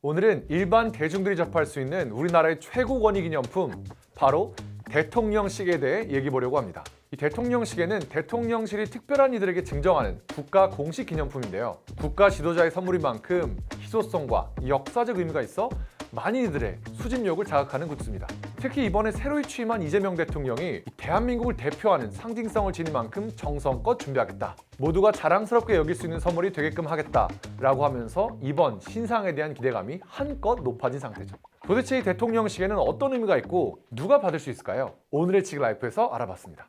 오늘은 일반 대중들이 접할 수 있는 우리나라의 최고 권위 기념품, 바로 대통령 시계에 대해 얘기해 보려고 합니다. 이 대통령 시계는 대통령실이 특별한 이들에게 증정하는 국가 공식 기념품인데요. 국가 지도자의 선물인 만큼 희소성과 역사적 의미가 있어 많은 이들의 수집욕을 자극하는 굿즈입니다. 특히 이번에 새로 취임한 이재명 대통령이 대한민국을 대표하는 상징성을 지닌 만큼 정성껏 준비하겠다, 모두가 자랑스럽게 여길 수 있는 선물이 되게끔 하겠다라고 하면서 이번 신상에 대한 기대감이 한껏 높아진 상태죠. 도대체 이 대통령 시계는 어떤 의미가 있고 누가 받을 수 있을까요? 오늘의 지그라이프에서 알아봤습니다.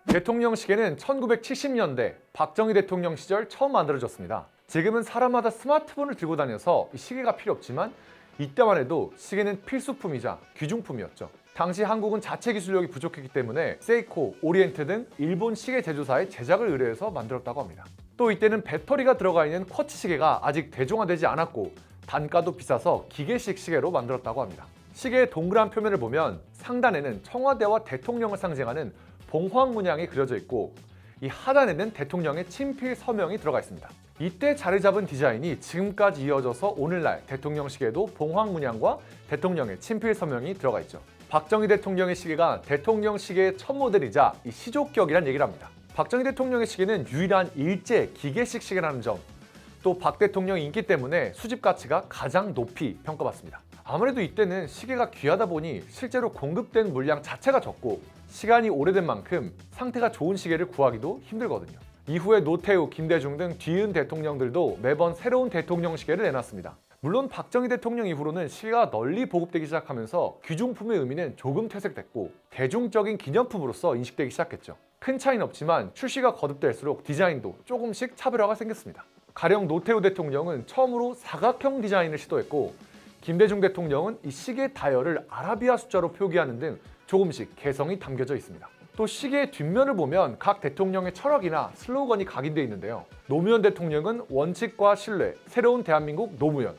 대통령 시계는 1970년대 박정희 대통령 시절 처음 만들어졌습니다. 지금은 사람마다 스마트폰을 들고 다녀서 시계가 필요 없지만 이때만 해도 시계는 필수품이자 귀중품이었죠. 당시 한국은 자체 기술력이 부족했기 때문에 세이코, 오리엔트 등 일본 시계 제조사에 제작을 의뢰해서 만들었다고 합니다. 또 이때는 배터리가 들어가 있는 쿼츠 시계가 아직 대중화되지 않았고 단가도 비싸서 기계식 시계로 만들었다고 합니다. 시계의 동그란 표면을 보면 상단에는 청와대와 대통령을 상징하는 봉황 문양이 그려져 있고 이 하단에는 대통령의 친필 서명이 들어가 있습니다. 이때 자리 잡은 디자인이 지금까지 이어져서 오늘날 대통령 시계에도 봉황 문양과 대통령의 친필 서명이 들어가 있죠. 박정희 대통령의 시계가 대통령 시계의 첫 모델이자 이 시족격이란 얘기를 합니다. 박정희 대통령의 시계는 유일한 일제 기계식 시계라는 점, 또 박 대통령의 인기 때문에 수집 가치가 가장 높이 평가받습니다. 아무래도 이때는 시계가 귀하다 보니 실제로 공급된 물량 자체가 적고 시간이 오래된 만큼 상태가 좋은 시계를 구하기도 힘들거든요. 이후에 노태우, 김대중 등 뒤이은 대통령들도 매번 새로운 대통령 시계를 내놨습니다. 물론 박정희 대통령 이후로는 시계가 널리 보급되기 시작하면서 귀중품의 의미는 조금 퇴색됐고 대중적인 기념품으로서 인식되기 시작했죠. 큰 차이는 없지만 출시가 거듭될수록 디자인도 조금씩 차별화가 생겼습니다. 가령 노태우 대통령은 처음으로 사각형 디자인을 시도했고 김대중 대통령은 이 시계 다이얼을 아라비아 숫자로 표기하는 등 조금씩 개성이 담겨져 있습니다. 또 시계의 뒷면을 보면 각 대통령의 철학이나 슬로건이 각인되어 있는데요. 노무현 대통령은 원칙과 신뢰, 새로운 대한민국 노무현,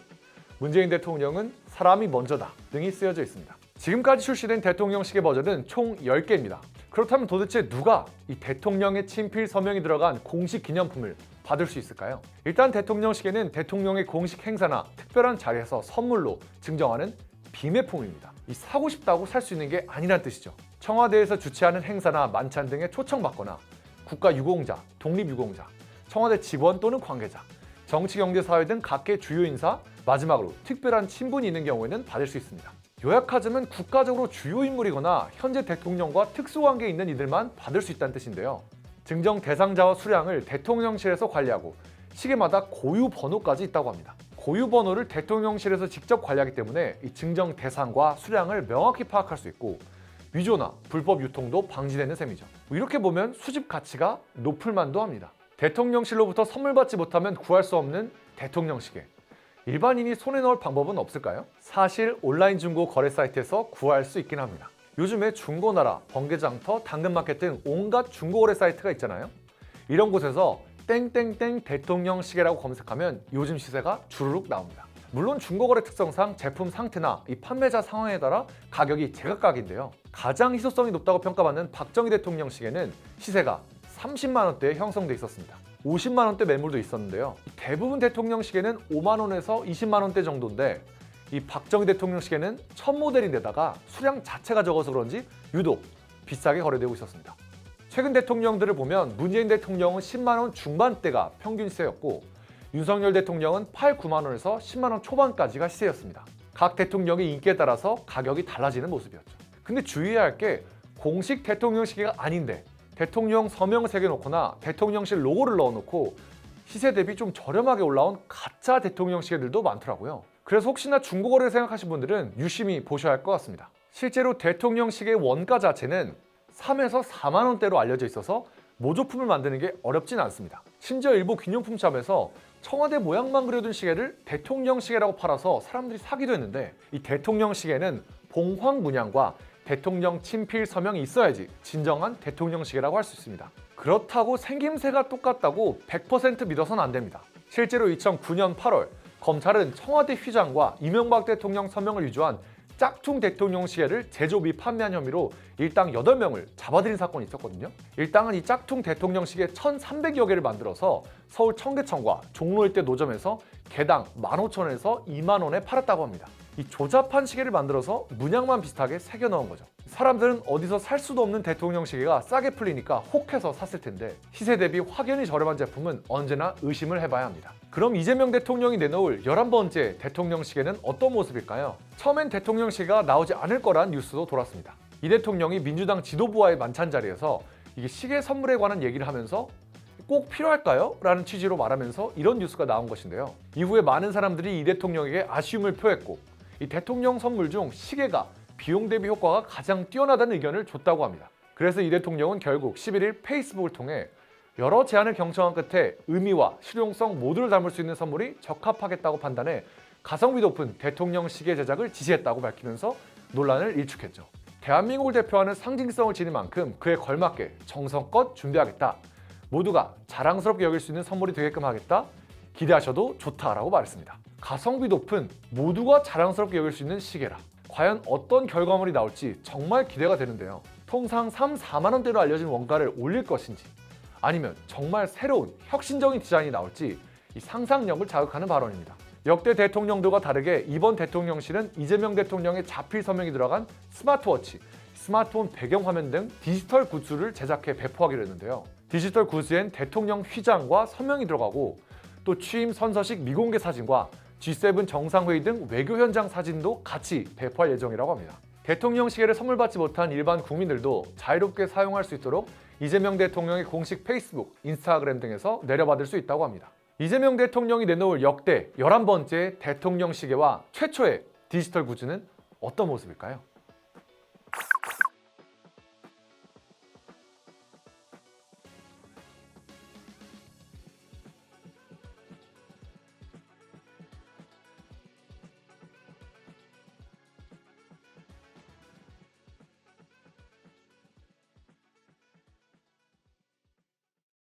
문재인 대통령은 사람이 먼저다 등이 쓰여져 있습니다. 지금까지 출시된 대통령 시계 버전은 총 10개입니다. 그렇다면 도대체 누가 이 대통령의 친필 서명이 들어간 공식 기념품을 받을 수 있을까요? 일단 대통령 시계는 대통령의 공식 행사나 특별한 자리에서 선물로 증정하는 비매품입니다. 이 사고 싶다고 살 수 있는 게 아니란 뜻이죠. 청와대에서 주최하는 행사나 만찬 등에 초청받거나 국가유공자, 독립유공자, 청와대 직원 또는 관계자, 정치, 경제, 사회 등 각계 주요 인사, 마지막으로 특별한 친분이 있는 경우에는 받을 수 있습니다. 요약하자면 국가적으로 주요 인물이거나 현재 대통령과 특수관계에 있는 이들만 받을 수 있다는 뜻인데요. 증정 대상자와 수량을 대통령실에서 관리하고 시계마다 고유 번호까지 있다고 합니다. 고유 번호를 대통령실에서 직접 관리하기 때문에 이 증정 대상과 수량을 명확히 파악할 수 있고 위조나 불법 유통도 방지되는 셈이죠. 이렇게 보면 수집 가치가 높을 만도 합니다. 대통령실로부터 선물 받지 못하면 구할 수 없는 대통령 시계. 일반인이 손에 넣을 방법은 없을까요? 사실 온라인 중고 거래 사이트에서 구할 수 있긴 합니다. 요즘에 중고나라, 번개장터, 당근마켓 등 온갖 중고거래 사이트가 있잖아요. 이런 곳에서 땡땡땡 대통령 시계라고 검색하면 요즘 시세가 주르륵 나옵니다. 물론 중고거래 특성상 제품 상태나 이 판매자 상황에 따라 가격이 제각각인데요. 가장 희소성이 높다고 평가받는 박정희 대통령 시계는 시세가 30만 원대에 형성돼 있었습니다. 50만 원대 매물도 있었는데요. 대부분 대통령 시계는 5만 원에서 20만 원대 정도인데 이 박정희 대통령 시계는 첫 모델인데다가 수량 자체가 적어서 그런지 유독 비싸게 거래되고 있었습니다. 최근 대통령들을 보면 문재인 대통령은 10만 원 중반대가 평균 시세였고 윤석열 대통령은 8, 9만 원에서 10만 원 초반까지가 시세였습니다. 각 대통령의 인기에 따라서 가격이 달라지는 모습이었죠. 근데 주의해야 할 게 공식 대통령 시계가 아닌데 대통령 서명을 새겨놓거나 대통령실 로고를 넣어놓고 시세 대비 좀 저렴하게 올라온 가짜 대통령 시계들도 많더라고요. 그래서 혹시나 중고거래를 생각하신 분들은 유심히 보셔야 할 것 같습니다. 실제로 대통령 시계의 원가 자체는 3에서 4만 원대로 알려져 있어서 모조품을 만드는 게 어렵진 않습니다. 심지어 일부 기념품샵에서 청와대 모양만 그려둔 시계를 대통령 시계라고 팔아서 사람들이 사기도 했는데 이 대통령 시계는 봉황 문양과 대통령 친필 서명이 있어야지 진정한 대통령 시계라고 할 수 있습니다. 그렇다고 생김새가 똑같다고 100% 믿어서는 안 됩니다. 실제로 2009년 8월 검찰은 청와대 휘장과 이명박 대통령 서명을 위조한 짝퉁 대통령 시계를 제조 및 판매한 혐의로 일당 8명을 잡아들인 사건이 있었거든요. 일당은 이 짝퉁 대통령 시계 1,300여 개를 만들어서 서울 청계천과 종로 일대 노점에서 개당 15,000원에서 2만 원에 팔았다고 합니다. 이 조잡한 시계를 만들어서 문양만 비슷하게 새겨 넣은 거죠. 사람들은 어디서 살 수도 없는 대통령 시계가 싸게 풀리니까 혹해서 샀을 텐데 시세 대비 확연히 저렴한 제품은 언제나 의심을 해봐야 합니다. 그럼 이재명 대통령이 내놓을 11번째 대통령 시계는 어떤 모습일까요? 처음엔 대통령 시계가 나오지 않을 거란 뉴스도 돌았습니다. 이 대통령이 민주당 지도부와의 만찬 자리에서 이게 시계 선물에 관한 얘기를 하면서 꼭 필요할까요? 라는 취지로 말하면서 이런 뉴스가 나온 것인데요. 이후에 많은 사람들이 이 대통령에게 아쉬움을 표했고 이 대통령 선물 중 시계가 비용 대비 효과가 가장 뛰어나다는 의견을 줬다고 합니다. 그래서 이 대통령은 결국 11일 페이스북을 통해 여러 제안을 경청한 끝에 의미와 실용성 모두를 담을 수 있는 선물이 적합하겠다고 판단해 가성비 높은 대통령 시계 제작을 지시했다고 밝히면서 논란을 일축했죠. 대한민국을 대표하는 상징성을 지닌 만큼 그에 걸맞게 정성껏 준비하겠다. 모두가 자랑스럽게 여길 수 있는 선물이 되게끔 하겠다. 기대하셔도 좋다라고 말했습니다. 가성비 높은 모두가 자랑스럽게 여길 수 있는 시계라. 과연 어떤 결과물이 나올지 정말 기대가 되는데요. 통상 3, 4만 원대로 알려진 원가를 올릴 것인지 아니면 정말 새로운 혁신적인 디자인이 나올지 이 상상력을 자극하는 발언입니다. 역대 대통령들과 다르게 이번 대통령실은 이재명 대통령의 자필 서명이 들어간 스마트워치, 스마트폰 배경화면 등 디지털 굿즈를 제작해 배포하기로 했는데요. 디지털 굿즈엔 대통령 휘장과 서명이 들어가고 또 취임 선서식 미공개 사진과 G7 정상회의 등 외교 현장 사진도 같이 배포할 예정이라고 합니다. 대통령 시계를 선물 받지 못한 일반 국민들도 자유롭게 사용할 수 있도록 이재명 대통령의 공식 페이스북, 인스타그램 등에서 내려받을 수 있다고 합니다. 이재명 대통령이 내놓을 역대 11번째 대통령 시계와 최초의 디지털 굿즈는 어떤 모습일까요?